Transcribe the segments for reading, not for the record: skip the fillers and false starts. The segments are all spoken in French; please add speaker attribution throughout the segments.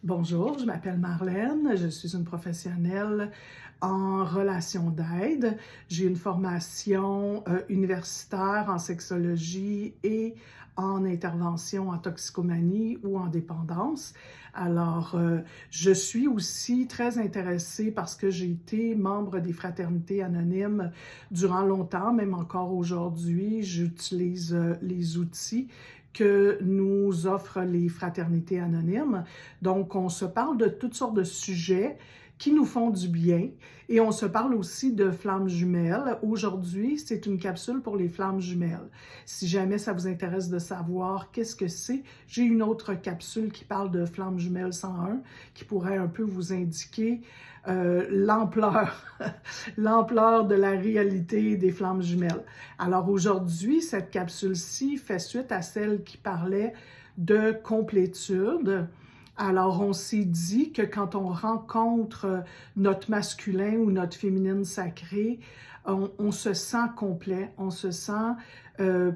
Speaker 1: Bonjour, je m'appelle Marlène, je suis une professionnelle en relations d'aide. J'ai une formation universitaire en sexologie et en intervention en toxicomanie ou en dépendance. Alors, je suis aussi très intéressée parce que j'ai été membre des fraternités anonymes durant longtemps, même encore aujourd'hui, j'utilise les outils que nous offrent les fraternités anonymes. Donc, on se parle de toutes sortes de sujets qui nous font du bien et on se parle aussi de flammes jumelles. Aujourd'hui, c'est une capsule pour les flammes jumelles. Si jamais ça vous intéresse de savoir qu'est-ce que c'est, j'ai une autre capsule qui parle de flammes jumelles 101 qui pourrait un peu vous indiquer l'ampleur, l'ampleur de la réalité des flammes jumelles. Alors aujourd'hui, cette capsule-ci fait suite à celle qui parlait de complétude. Alors, on s'est dit que quand on rencontre notre masculin ou notre féminine sacrée, on se sent complet, on se sent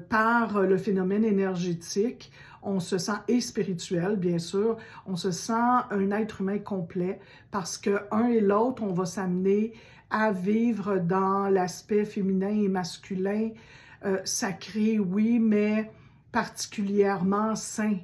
Speaker 1: par le phénomène énergétique, on se sent et spirituel, bien sûr, on se sent un être humain complet parce que un et l'autre, on va s'amener à vivre dans l'aspect féminin et masculin sacré, oui, mais particulièrement sain.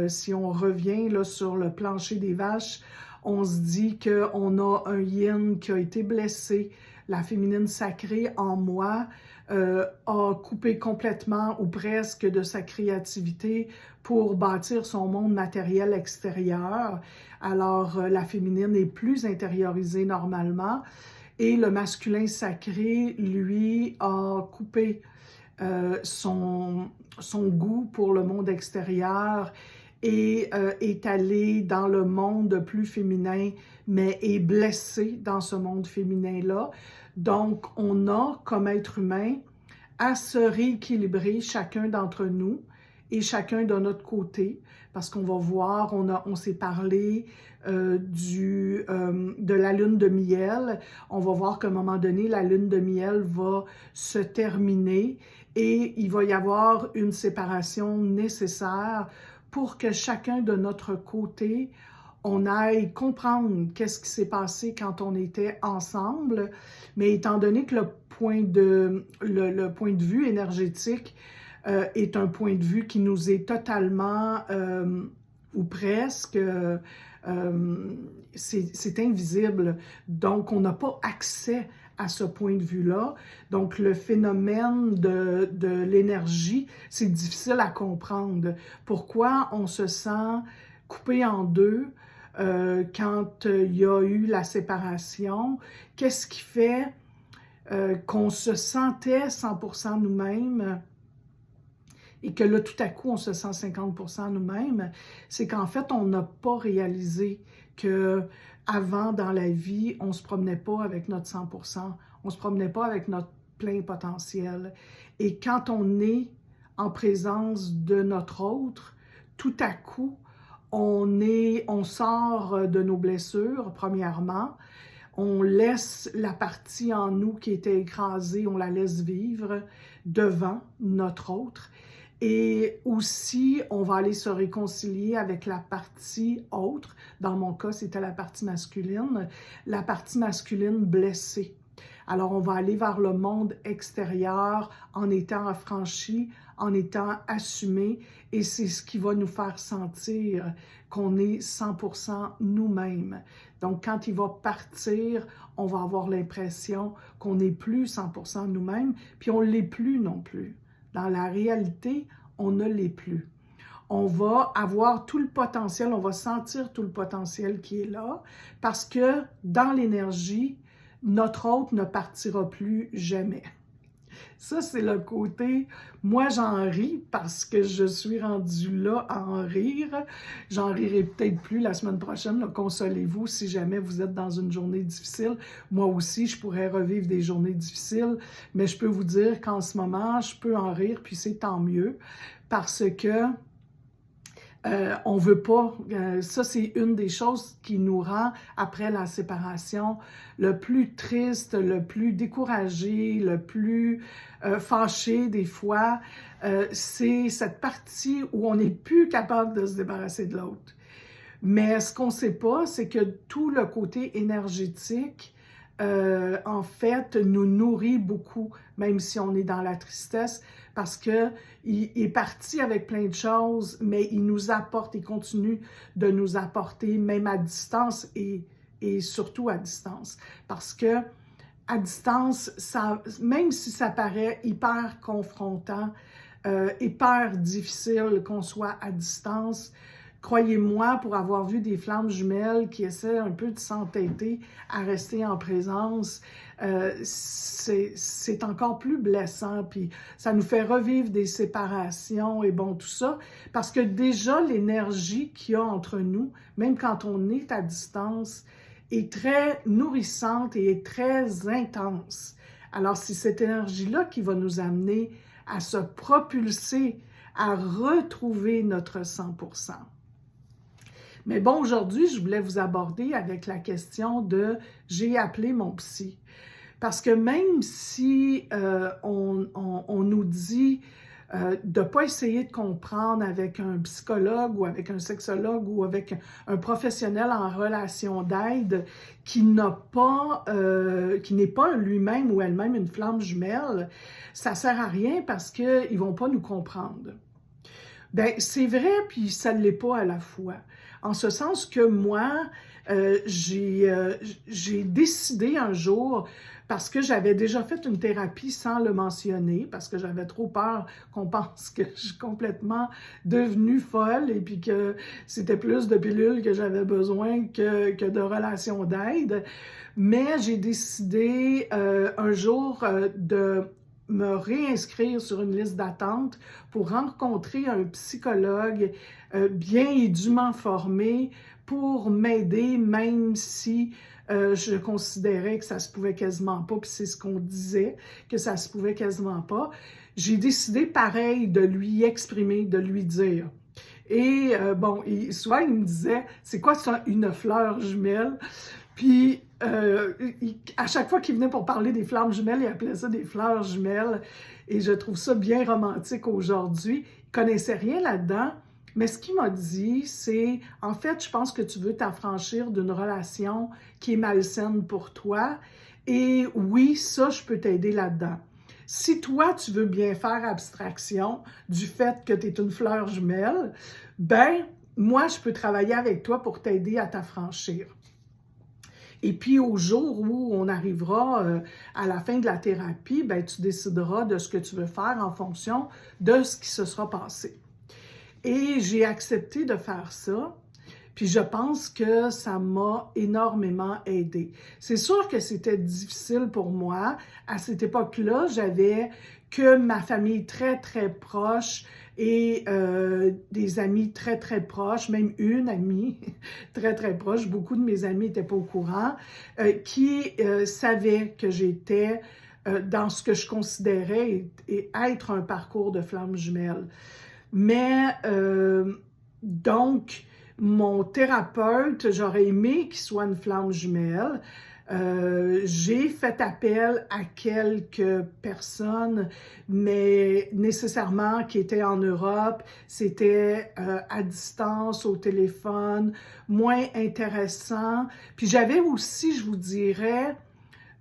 Speaker 1: Si on revient là, sur le plancher des vaches, on se dit qu'on a un yin qui a été blessé. La féminine sacrée en moi a coupé complètement ou presque de sa créativité pour bâtir son monde matériel extérieur. Alors, la féminine est plus intériorisée normalement et le masculin sacré, lui, a coupé son goût pour le monde extérieur et est allé dans le monde plus féminin, mais est blessé dans ce monde féminin-là. Donc, on a, comme être humain, à se rééquilibrer chacun d'entre nous et chacun de notre côté, parce qu'on va voir, on s'est parlé de la lune de miel. On va voir qu'à un moment donné, la lune de miel va se terminer et il va y avoir une séparation nécessaire pour que chacun de notre côté, on aille comprendre qu'est-ce qui s'est passé quand on était ensemble. Mais étant donné que le point de vue énergétique est un point de vue qui nous est totalement, ou presque, c'est invisible. Donc, on n'a pas accès à ce point de vue-là. Donc, le phénomène de l'énergie, c'est difficile à comprendre. Pourquoi on se sent coupé en deux quand il y a eu la séparation? Qu'est-ce qui fait qu'on se sentait 100% nous-mêmes et que là, tout à coup, on se sent 50% nous-mêmes? C'est qu'en fait, on n'a pas réalisé que avant dans la vie, on ne se promenait pas avec notre 100%, on ne se promenait pas avec notre plein potentiel. Et quand on est en présence de notre autre, tout à coup, on sort de nos blessures, premièrement, on laisse la partie en nous qui était écrasée, on la laisse vivre devant notre autre. Et aussi, on va aller se réconcilier avec la partie autre. Dans mon cas, c'était la partie masculine blessée. Alors, on va aller vers le monde extérieur en étant affranchi, en étant assumé, et c'est ce qui va nous faire sentir qu'on est 100% nous-mêmes. Donc, quand il va partir, on va avoir l'impression qu'on n'est plus 100% nous-mêmes, puis on ne l'est plus non plus. Dans la réalité, on ne l'est plus. On va avoir tout le potentiel, on va sentir tout le potentiel qui est là, parce que dans l'énergie, notre hôte ne partira plus jamais. Ça, c'est le côté, moi j'en ris parce que je suis rendue là à en rire. J'en rirai peut-être plus la semaine prochaine, là, consolez-vous si jamais vous êtes dans une journée difficile. Moi aussi, je pourrais revivre des journées difficiles, mais je peux vous dire qu'en ce moment, je peux en rire, puis c'est tant mieux, parce que on veut pas, ça c'est une des choses qui nous rend, après la séparation, le plus triste, le plus découragé, le plus fâché des fois, c'est cette partie où on n'est plus capable de se débarrasser de l'autre. Mais ce qu'on ne sait pas, c'est que tout le côté énergétique, en fait, nous nourrit beaucoup, même si on est dans la tristesse, parce qu'il est parti avec plein de choses, mais il nous apporte, il continue de nous apporter, même à distance et surtout à distance. Parce que à distance, même si ça paraît hyper confrontant, hyper difficile qu'on soit à distance, croyez-moi, pour avoir vu des flammes jumelles qui essaient un peu de s'entêter à rester en présence, c'est encore plus blessant, puis ça nous fait revivre des séparations et bon, tout ça, parce que déjà, l'énergie qu'il y a entre nous, même quand on est à distance, est très nourrissante et est très intense. Alors, c'est cette énergie-là qui va nous amener à se propulser, à retrouver notre 100%. Mais bon, aujourd'hui, je voulais vous aborder avec la question de « j'ai appelé mon psy ». Parce que même si on nous dit de ne pas essayer de comprendre avec un psychologue ou avec un sexologue ou avec un professionnel en relation d'aide qui n'est pas lui-même ou elle-même une flamme jumelle, ça ne sert à rien parce qu'ils ne vont pas nous comprendre. Bien, c'est vrai, puis ça ne l'est pas à la fois. En ce sens que moi, j'ai décidé un jour, parce que j'avais déjà fait une thérapie sans le mentionner, parce que j'avais trop peur qu'on pense que je suis complètement devenue folle et puis que c'était plus de pilules que j'avais besoin que de relations d'aide. Mais j'ai décidé un jour de me réinscrire sur une liste d'attente pour rencontrer un psychologue bien et dûment formé pour m'aider, même si je considérais que ça se pouvait quasiment pas, puis c'est ce qu'on disait, que ça se pouvait quasiment pas. J'ai décidé, pareil, de lui exprimer, de lui dire. Et bon, souvent, il me disait, c'est quoi ça, une fleur jumelle? Puis, à chaque fois qu'il venait pour parler des flammes jumelles, il appelait ça des fleurs jumelles. Et je trouve ça bien romantique aujourd'hui. Il ne connaissait rien là-dedans. Mais ce qu'il m'a dit, c'est, en fait, je pense que tu veux t'affranchir d'une relation qui est malsaine pour toi. Et oui, ça, je peux t'aider là-dedans. Si toi, tu veux bien faire abstraction du fait que tu es une fleur jumelle, ben, moi, je peux travailler avec toi pour t'aider à t'affranchir. Et puis, au jour où on arrivera à la fin de la thérapie, ben, tu décideras de ce que tu veux faire en fonction de ce qui se sera passé. Et j'ai accepté de faire ça, puis je pense que ça m'a énormément aidée. C'est sûr que c'était difficile pour moi. À cette époque-là, j'avais que ma famille très, très proche et des amis très, très proches, même une amie très, très proche, beaucoup de mes amis n'étaient pas au courant, qui savaient que j'étais dans ce que je considérais être un parcours de flamme jumelle. Mais donc, mon thérapeute, j'aurais aimé qu'il soit une flamme jumelle. J'ai fait appel à quelques personnes, mais nécessairement qui étaient en Europe, c'était à distance, au téléphone, moins intéressant. Puis j'avais aussi, je vous dirais,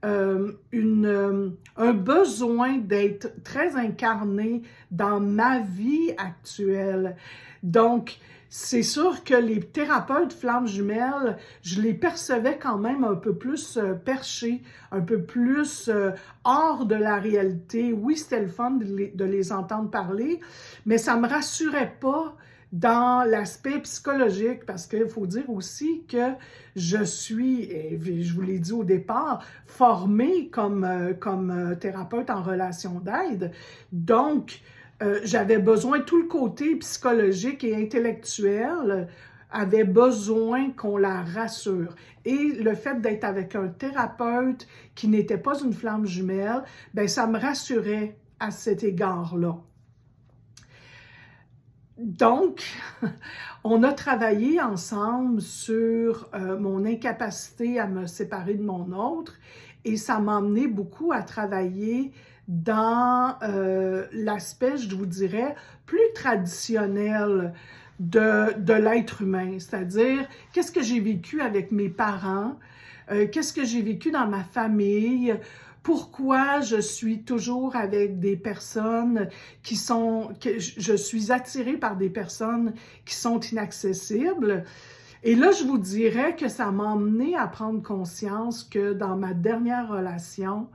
Speaker 1: un besoin d'être très incarné dans ma vie actuelle. Donc, c'est sûr que les thérapeutes flammes jumelles, je les percevais quand même un peu plus perchés, un peu plus hors de la réalité. Oui, c'était le fun de les entendre parler, mais ça ne me rassurait pas dans l'aspect psychologique, parce qu'il faut dire aussi que je suis, et je vous l'ai dit au départ, formée comme thérapeute en relation d'aide. Donc, j'avais besoin, tout le côté psychologique et intellectuel avait besoin qu'on la rassure. Et le fait d'être avec un thérapeute qui n'était pas une flamme jumelle, bien, ça me rassurait à cet égard-là. Donc, on a travaillé ensemble sur mon incapacité à me séparer de mon autre et ça m'a amené beaucoup à travailler dans l'aspect, je vous dirais, plus traditionnel de l'être humain, c'est-à-dire qu'est-ce que j'ai vécu avec mes parents, qu'est-ce que j'ai vécu dans ma famille, pourquoi je suis toujours avec des personnes que je suis attirée par des personnes qui sont inaccessibles. Et là, je vous dirais que ça m'a emmené à prendre conscience que dans ma dernière relation,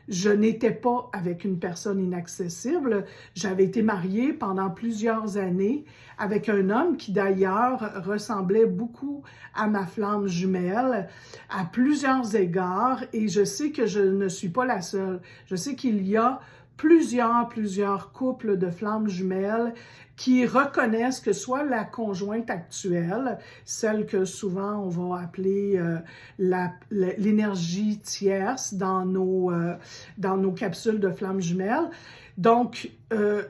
Speaker 1: je n'étais pas avec une personne inaccessible. J'avais été mariée pendant plusieurs années avec un homme qui d'ailleurs ressemblait beaucoup à ma flamme jumelle à plusieurs égards et je sais que je ne suis pas la seule. Je sais qu'il y a plusieurs couples de flammes jumelles qui reconnaissent que soit la conjointe actuelle, celle que souvent on va appeler l'énergie tierce dans nos capsules de flammes jumelles. Donc,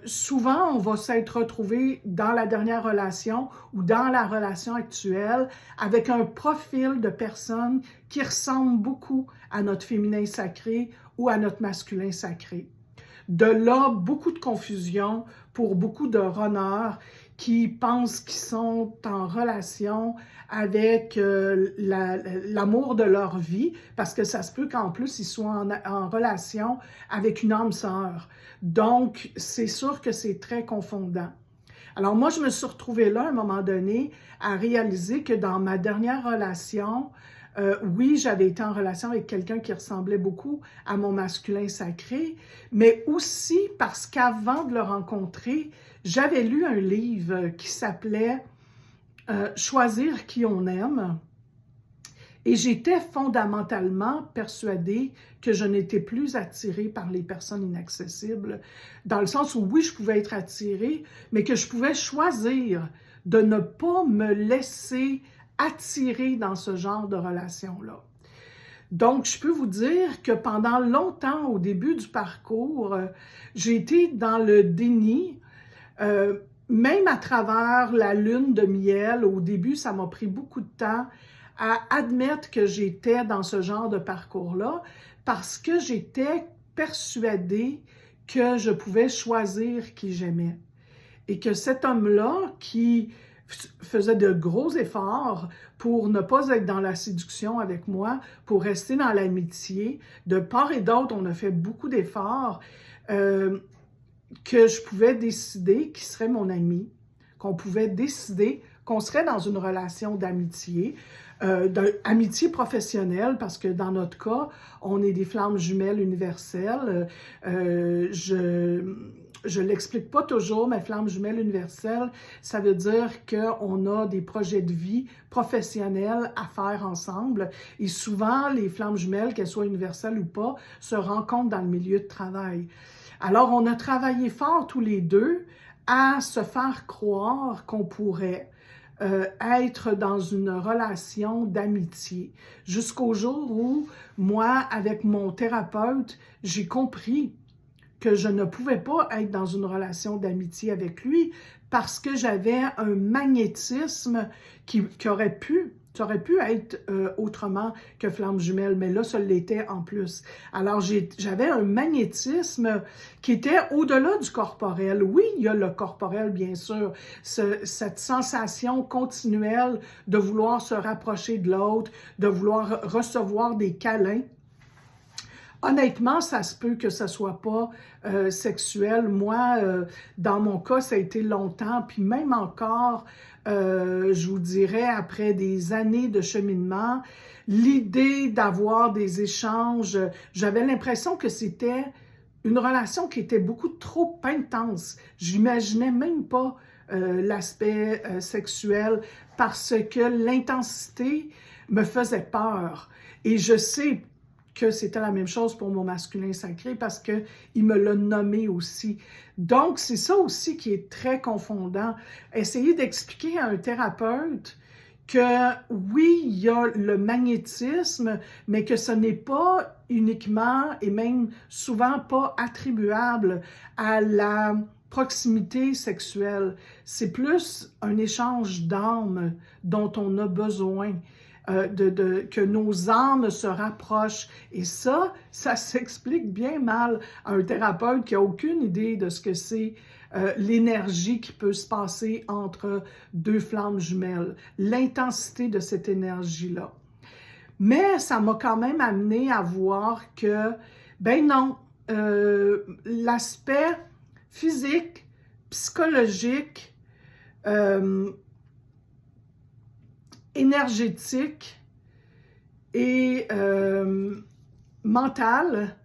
Speaker 1: souvent, on va s'être retrouvé dans la dernière relation ou dans la relation actuelle avec un profil de personne qui ressemble beaucoup à notre féminin sacré ou à notre masculin sacré. De là, beaucoup de confusion pour beaucoup de runners qui pensent qu'ils sont en relation avec l'amour de leur vie, parce que ça se peut qu'en plus, ils soient en relation avec une âme sœur. Donc, c'est sûr que c'est très confondant. Alors moi, je me suis retrouvée là, à un moment donné, à réaliser que dans ma dernière relation, oui, j'avais été en relation avec quelqu'un qui ressemblait beaucoup à mon masculin sacré, mais aussi parce qu'avant de le rencontrer, j'avais lu un livre qui s'appelait « Choisir qui on aime ». Et j'étais fondamentalement persuadée que je n'étais plus attirée par les personnes inaccessibles, dans le sens où oui, je pouvais être attirée, mais que je pouvais choisir de ne pas me laisser attirer dans ce genre de relation-là. Donc, je peux vous dire que pendant longtemps, au début du parcours, j'ai été dans le déni, même à travers la lune de miel. Au début, ça m'a pris beaucoup de temps à admettre que j'étais dans ce genre de parcours-là parce que j'étais persuadée que je pouvais choisir qui j'aimais. Et que cet homme-là qui faisait de gros efforts pour ne pas être dans la séduction avec moi, pour rester dans l'amitié. De part et d'autre, on a fait beaucoup d'efforts, que je pouvais décider qui serait mon ami, qu'on pouvait décider qu'on serait dans une relation d'amitié, d'amitié professionnelle, parce que dans notre cas, on est des flammes jumelles universelles. Je ne l'explique pas toujours, mais flamme jumelle universelle, ça veut dire qu'on a des projets de vie professionnels à faire ensemble. Et souvent, les flammes jumelles, qu'elles soient universelles ou pas, se rencontrent dans le milieu de travail. Alors, on a travaillé fort tous les deux à se faire croire qu'on pourrait être dans une relation d'amitié. Jusqu'au jour où, moi, avec mon thérapeute, j'ai compris que je ne pouvais pas être dans une relation d'amitié avec lui parce que j'avais un magnétisme qui aurait pu être autrement que flamme jumelle, mais là, ça l'était en plus. Alors, j'avais un magnétisme qui était au-delà du corporel. Oui, il y a le corporel, bien sûr, cette sensation continuelle de vouloir se rapprocher de l'autre, de vouloir recevoir des câlins. Honnêtement, ça se peut que ça soit pas sexuel. Moi, dans mon cas, ça a été longtemps, puis même encore, je vous dirais, après des années de cheminement, l'idée d'avoir des échanges, j'avais l'impression que c'était une relation qui était beaucoup trop intense. J'imaginais même pas l'aspect sexuel parce que l'intensité me faisait peur. Et je sais que c'était la même chose pour mon masculin sacré parce qu'il me l'a nommé aussi. Donc, c'est ça aussi qui est très confondant. Essayer d'expliquer à un thérapeute que oui, il y a le magnétisme, mais que ce n'est pas uniquement et même souvent pas attribuable à la proximité sexuelle. C'est plus un échange d'âmes dont on a besoin. Que nos âmes se rapprochent. Et ça s'explique bien mal à un thérapeute qui n'a aucune idée de ce que c'est l'énergie qui peut se passer entre deux flammes jumelles, l'intensité de cette énergie-là. Mais ça m'a quand même amené à voir que, ben non, l'aspect physique, psychologique, énergétique et mental,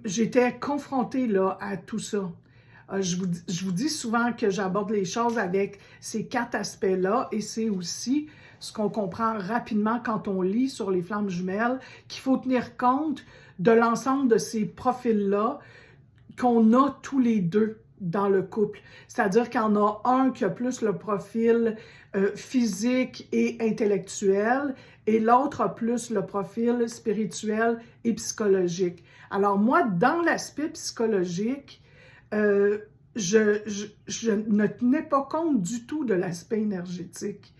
Speaker 1: j'étais confrontée là, à tout ça. Je vous dis souvent que j'aborde les choses avec ces 4 aspects-là et c'est aussi ce qu'on comprend rapidement quand on lit sur les flammes jumelles, qu'il faut tenir compte de l'ensemble de ces profils-là qu'on a tous les deux dans le couple. C'est-à-dire qu'il y en a un qui a plus le profil physique et intellectuel et l'autre a plus le profil spirituel et psychologique. Alors moi, dans l'aspect psychologique, je ne tenais pas compte du tout de l'aspect énergétique.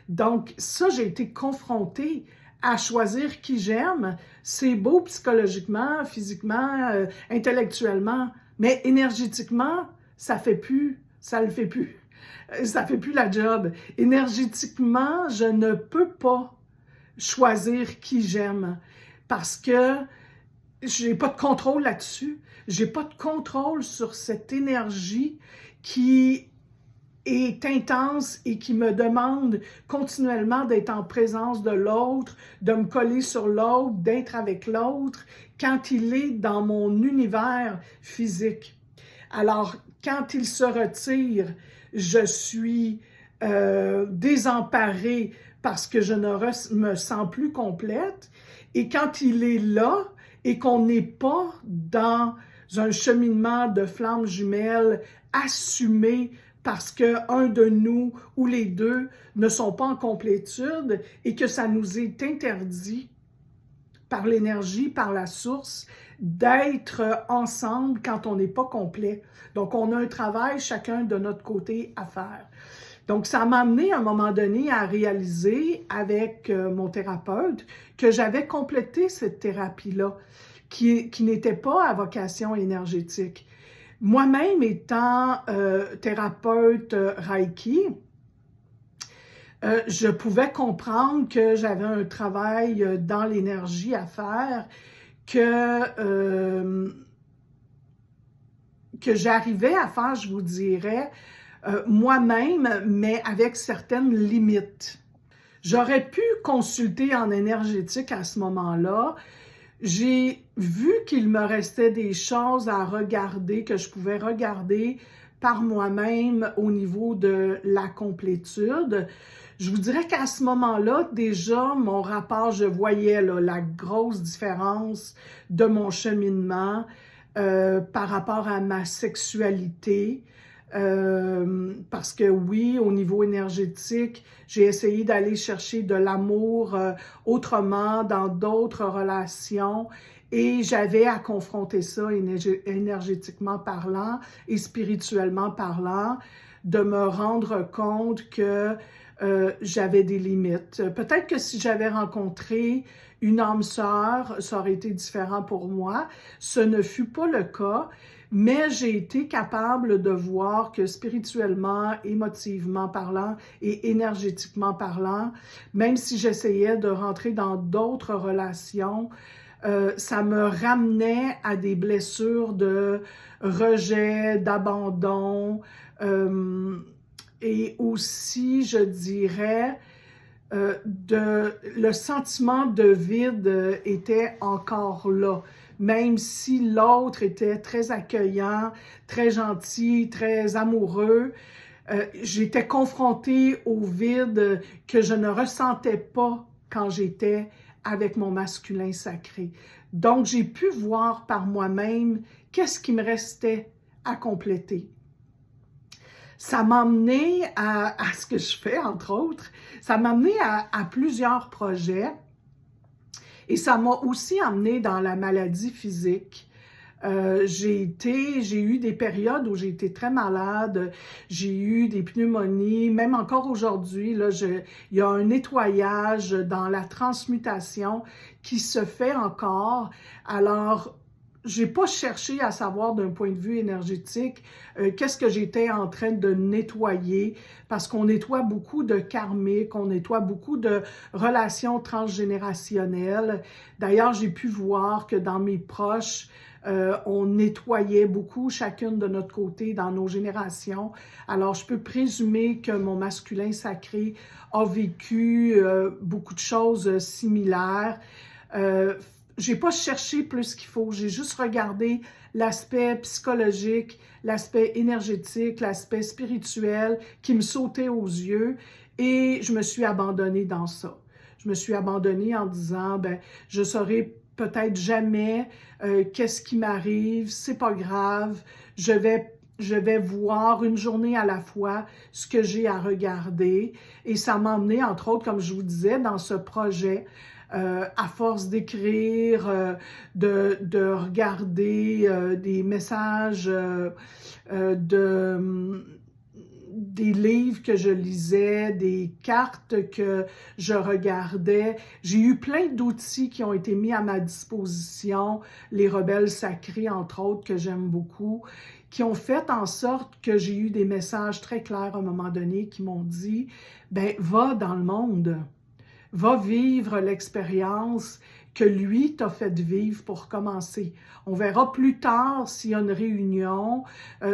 Speaker 1: Donc ça, j'ai été confrontée à choisir qui j'aime. C'est beau psychologiquement, physiquement, intellectuellement, mais énergétiquement, ça le fait plus. Ça fait plus la job. Énergétiquement, je ne peux pas choisir qui j'aime parce que j'ai pas de contrôle là-dessus. J'ai pas de contrôle sur cette énergie qui est intense et qui me demande continuellement d'être en présence de l'autre, de me coller sur l'autre, d'être avec l'autre, quand il est dans mon univers physique. Alors, quand il se retire, je suis désemparée parce que je ne me sens plus complète. Et quand il est là et qu'on n'est pas dans un cheminement de flammes jumelles assumé parce qu'un de nous ou les deux ne sont pas en complétude et que ça nous est interdit par l'énergie, par la source, d'être ensemble quand on n'est pas complet. Donc, on a un travail chacun de notre côté à faire. Donc, ça m'a amené à un moment donné à réaliser avec mon thérapeute que j'avais complété cette thérapie-là, qui n'était pas à vocation énergétique. Moi-même étant thérapeute Reiki, je pouvais comprendre que j'avais un travail dans l'énergie à faire, que j'arrivais à faire, je vous dirais, moi-même, mais avec certaines limites. J'aurais pu consulter en énergétique à ce moment-là. J'ai vu qu'il me restait des choses à regarder, que je pouvais regarder par moi-même au niveau de la complétude. Je vous dirais qu'à ce moment-là, déjà, mon rapport, je voyais là, la grosse différence de mon cheminement par rapport à ma sexualité. Parce que oui, au niveau énergétique, j'ai essayé d'aller chercher de l'amour autrement, dans d'autres relations, et j'avais à confronter ça énergétiquement parlant et spirituellement parlant, de me rendre compte que j'avais des limites. Peut-être que si j'avais rencontré une âme sœur, ça aurait été différent pour moi. Ce ne fut pas le cas. Mais j'ai été capable de voir que spirituellement, émotivement parlant et énergétiquement parlant, même si j'essayais de rentrer dans d'autres relations, ça me ramenait à des blessures de rejet, d'abandon, et aussi, je dirais, le sentiment de vide était encore là. Même si l'autre était très accueillant, très gentil, très amoureux, j'étais confrontée au vide que je ne ressentais pas quand j'étais avec mon masculin sacré. Donc, j'ai pu voir par moi-même qu'est-ce qui me restait à compléter. Ça m'a amené à ce que je fais, entre autres. Ça m'a amené à plusieurs projets. Et ça m'a aussi amené dans la maladie physique. J'ai eu des périodes où j'ai été très malade, j'ai eu des pneumonies, même encore aujourd'hui, là, il y a un nettoyage dans la transmutation qui se fait encore. Alors, j'ai pas cherché à savoir d'un point de vue énergétique qu'est-ce que j'étais en train de nettoyer, parce qu'on nettoie beaucoup de karmiques, on nettoie beaucoup de relations transgénérationnelles. D'ailleurs, j'ai pu voir que dans mes proches, on nettoyait beaucoup chacune de notre côté dans nos générations. Alors, je peux présumer que mon masculin sacré a vécu beaucoup de choses similaires. J'ai pas cherché plus qu'il faut, j'ai juste regardé l'aspect psychologique, l'aspect énergétique, l'aspect spirituel qui me sautait aux yeux et je me suis abandonnée dans ça. Je me suis abandonnée en disant, ben, je saurai peut-être jamais qu'est-ce qui m'arrive, c'est pas grave, je vais voir une journée à la fois ce que j'ai à regarder. Et ça m'a emmené, entre autres, comme je vous disais, dans ce projet, à force d'écrire, de regarder des messages, des livres que je lisais, des cartes que je regardais. J'ai eu plein d'outils qui ont été mis à ma disposition, les rebelles sacrés, entre autres, que j'aime beaucoup, qui ont fait en sorte que j'ai eu des messages très clairs à un moment donné qui m'ont dit « ben va dans le monde ». Va vivre l'expérience que lui t'a fait vivre pour commencer. On verra plus tard s'il y a une réunion,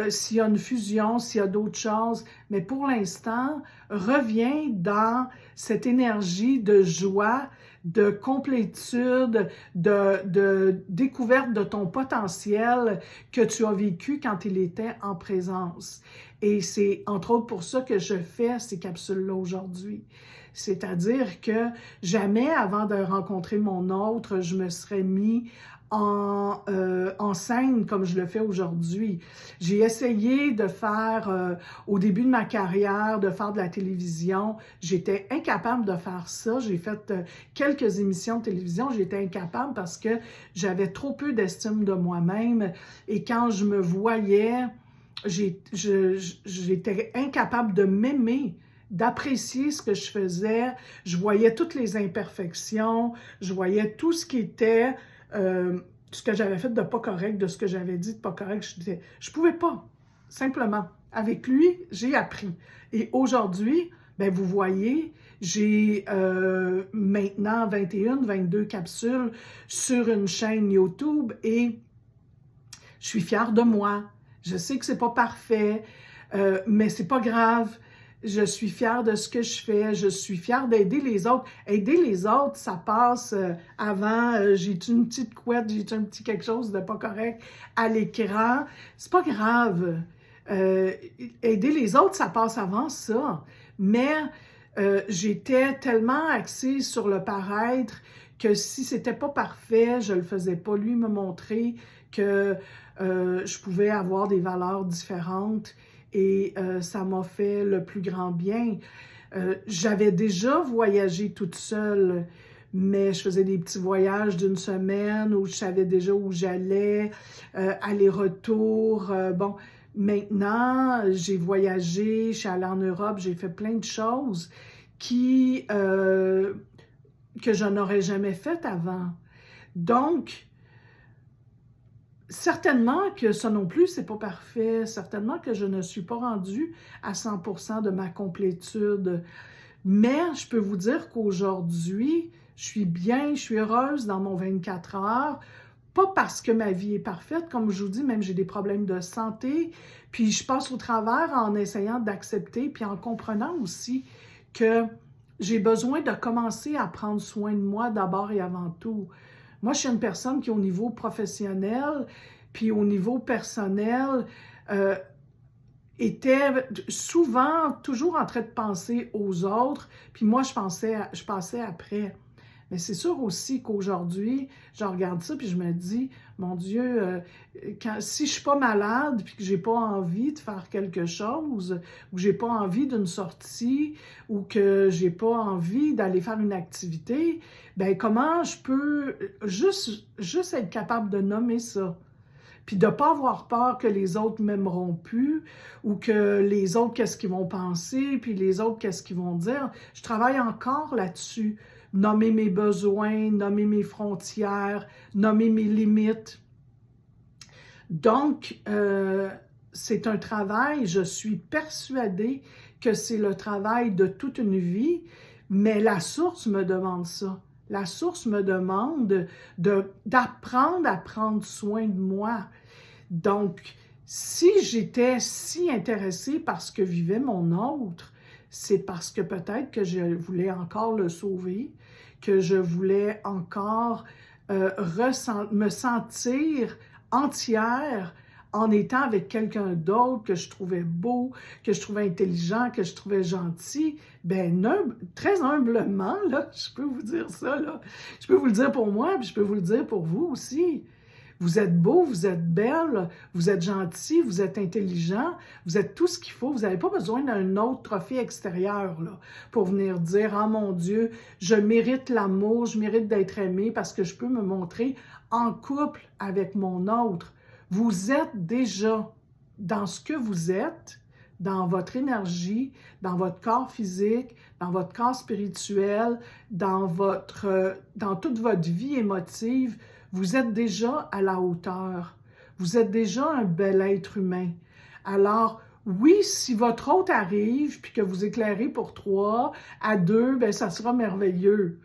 Speaker 1: s'il y a une fusion, s'il y a d'autres choses, mais pour l'instant, reviens dans cette énergie de joie, de complétude, de découverte de ton potentiel que tu as vécu quand il était en présence. Et c'est entre autres pour ça que je fais ces capsules-là aujourd'hui. C'est-à-dire que jamais avant de rencontrer mon autre, je me serais mis en scène comme je le fais aujourd'hui. J'ai essayé de faire, au début de ma carrière, de faire de la télévision. J'étais incapable de faire ça. J'ai fait quelques émissions de télévision. J'étais incapable parce que j'avais trop peu d'estime de moi-même. Et quand je me voyais, j'étais incapable de m'aimer, d'apprécier ce que je faisais. Je voyais toutes les imperfections, je voyais tout ce qui était, ce que j'avais fait de pas correct, de ce que j'avais dit de pas correct. Je pouvais pas, simplement. Avec lui, j'ai appris. Et aujourd'hui, ben vous voyez, j'ai maintenant 21, 22 capsules sur une chaîne YouTube et je suis fière de moi. Je sais que c'est pas parfait, mais c'est pas grave. Je suis fière de ce que je fais, je suis fière d'aider les autres. Aider les autres, ça passe avant, j'ai-tu une petite couette, j'ai-tu un petit quelque chose de pas correct à l'écran. C'est pas grave. Aider les autres, ça passe avant ça. Mais j'étais tellement axée sur le paraître que si c'était pas parfait, je le faisais pas. Lui me montrer que je pouvais avoir des valeurs différentes. Et ça m'a fait le plus grand bien. J'avais déjà voyagé toute seule, mais je faisais des petits voyages d'une semaine où je savais déjà où j'allais, aller-retour. Bon, maintenant, j'ai voyagé, je suis allée en Europe, j'ai fait plein de choses que je n'aurais jamais faites avant. Donc, certainement que ça non plus, c'est pas parfait. Certainement que je ne suis pas rendue à 100% de ma complétude. Mais je peux vous dire qu'aujourd'hui, je suis bien, je suis heureuse dans mon 24 heures. Pas parce que ma vie est parfaite, comme je vous dis, même j'ai des problèmes de santé. Puis je passe au travers en essayant d'accepter, puis en comprenant aussi que j'ai besoin de commencer à prendre soin de moi d'abord et avant tout. Moi, je suis une personne qui, au niveau professionnel, puis au niveau personnel, était souvent toujours en train de penser aux autres, puis moi, je passais après. Mais c'est sûr aussi qu'aujourd'hui, je regarde ça, puis je me dis, mon Dieu, si je suis pas malade, puis que j'ai pas envie de faire quelque chose, ou j'ai pas envie d'une sortie, ou que j'ai pas envie d'aller faire une activité, ben comment je peux juste être capable de nommer ça? Puis de ne pas avoir peur que les autres m'aimeront plus, ou que les autres, qu'est-ce qu'ils vont penser, puis les autres, qu'est-ce qu'ils vont dire. Je travaille encore là-dessus. Nommer mes besoins, nommer mes frontières, nommer mes limites. Donc, c'est un travail, je suis persuadée que c'est le travail de toute une vie, mais la source me demande ça. La source me demande d'apprendre à prendre soin de moi. Donc, si j'étais si intéressée par ce que vivait mon autre, c'est parce que peut-être que je voulais encore le sauver, que je voulais encore me sentir entière en étant avec quelqu'un d'autre que je trouvais beau, que je trouvais intelligent, que je trouvais gentil. Ben, très humblement, là, je peux vous dire ça, là. Je peux vous le dire pour moi, puis je peux vous le dire pour vous aussi. Vous êtes beau, vous êtes belle, vous êtes gentil, vous êtes intelligent, vous êtes tout ce qu'il faut. Vous n'avez pas besoin d'un autre trophée extérieur là, pour venir dire « Ah mon Dieu, je mérite l'amour, je mérite d'être aimé parce que je peux me montrer en couple avec mon autre. » Vous êtes déjà dans ce que vous êtes, dans votre énergie, dans votre corps physique, dans votre corps spirituel, dans toute votre vie émotive. Vous êtes déjà à la hauteur. Vous êtes déjà un bel être humain. Alors, oui, si votre hôte arrive, puis que vous éclairez pour 3, à 2, bien, ça sera merveilleux.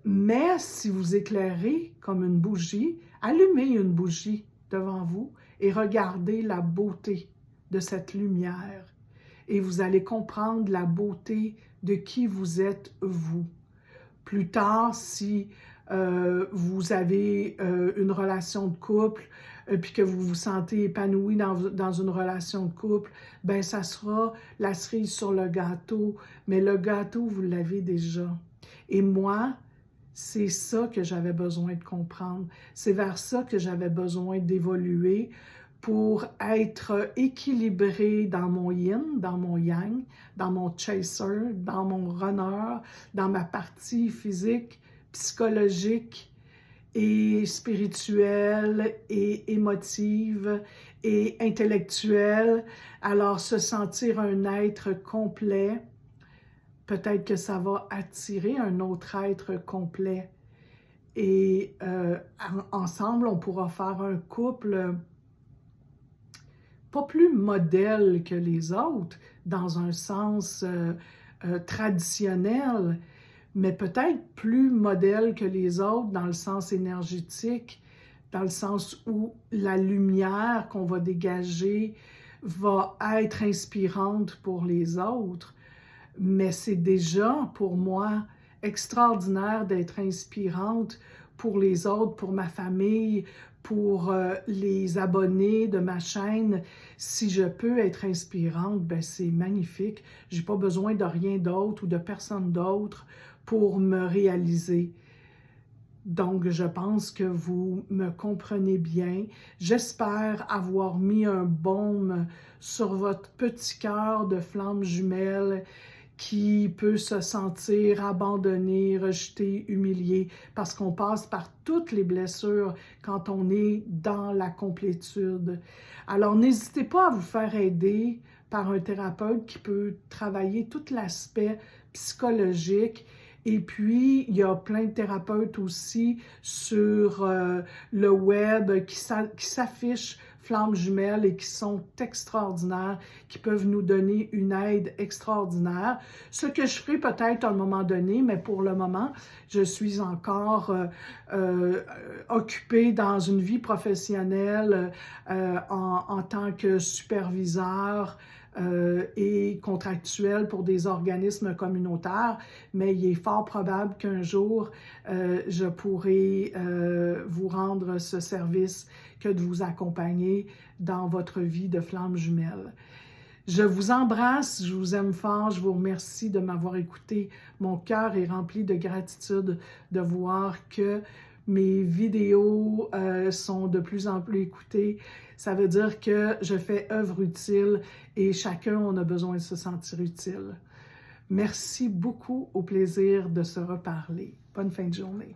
Speaker 1: Mais si vous éclairez comme une bougie, allumez une bougie devant vous et regardez la beauté de cette lumière. Et vous allez comprendre la beauté de qui vous êtes vous. Plus tard, si vous avez une relation de couple, puis que vous vous sentez épanoui dans une relation de couple, ben ça sera la cerise sur le gâteau, mais le gâteau, vous l'avez déjà. Et moi, c'est ça que j'avais besoin de comprendre. C'est vers ça que j'avais besoin d'évoluer pour être équilibré dans mon yin, dans mon yang, dans mon chaser, dans mon runner, dans ma partie physique, psychologique et spirituelle et émotive et intellectuelle. Alors, se sentir un être complet, peut-être que ça va attirer un autre être complet. Et ensemble, on pourra faire un couple pas plus modèle que les autres, dans un sens traditionnel, mais peut-être plus modèle que les autres dans le sens énergétique, dans le sens où la lumière qu'on va dégager va être inspirante pour les autres. Mais c'est déjà, pour moi, extraordinaire d'être inspirante pour les autres, pour ma famille, pour les abonnés de ma chaîne. Si je peux être inspirante, ben c'est magnifique. Je n'ai pas besoin de rien d'autre ou de personne d'autre pour me réaliser. Donc, je pense que vous me comprenez bien. J'espère avoir mis un baume sur votre petit cœur de flamme jumelle qui peut se sentir abandonné, rejeté, humilié, parce qu'on passe par toutes les blessures quand on est dans la complétude. Alors, n'hésitez pas à vous faire aider par un thérapeute qui peut travailler tout l'aspect psychologique. Et puis, il y a plein de thérapeutes aussi sur le web qui s'affichent flammes jumelles et qui sont extraordinaires, qui peuvent nous donner une aide extraordinaire. Ce que je ferai peut-être à un moment donné, mais pour le moment, je suis encore occupée dans une vie professionnelle en tant que superviseur et contractuel pour des organismes communautaires, mais il est fort probable qu'un jour, je pourrai vous rendre ce service que de vous accompagner dans votre vie de flamme jumelle. Je vous embrasse, je vous aime fort, je vous remercie de m'avoir écouté. Mon cœur est rempli de gratitude de voir que mes vidéos sont de plus en plus écoutées. Ça veut dire que je fais œuvre utile et chacun on a besoin de se sentir utile. Merci beaucoup, au plaisir de se reparler. Bonne fin de journée.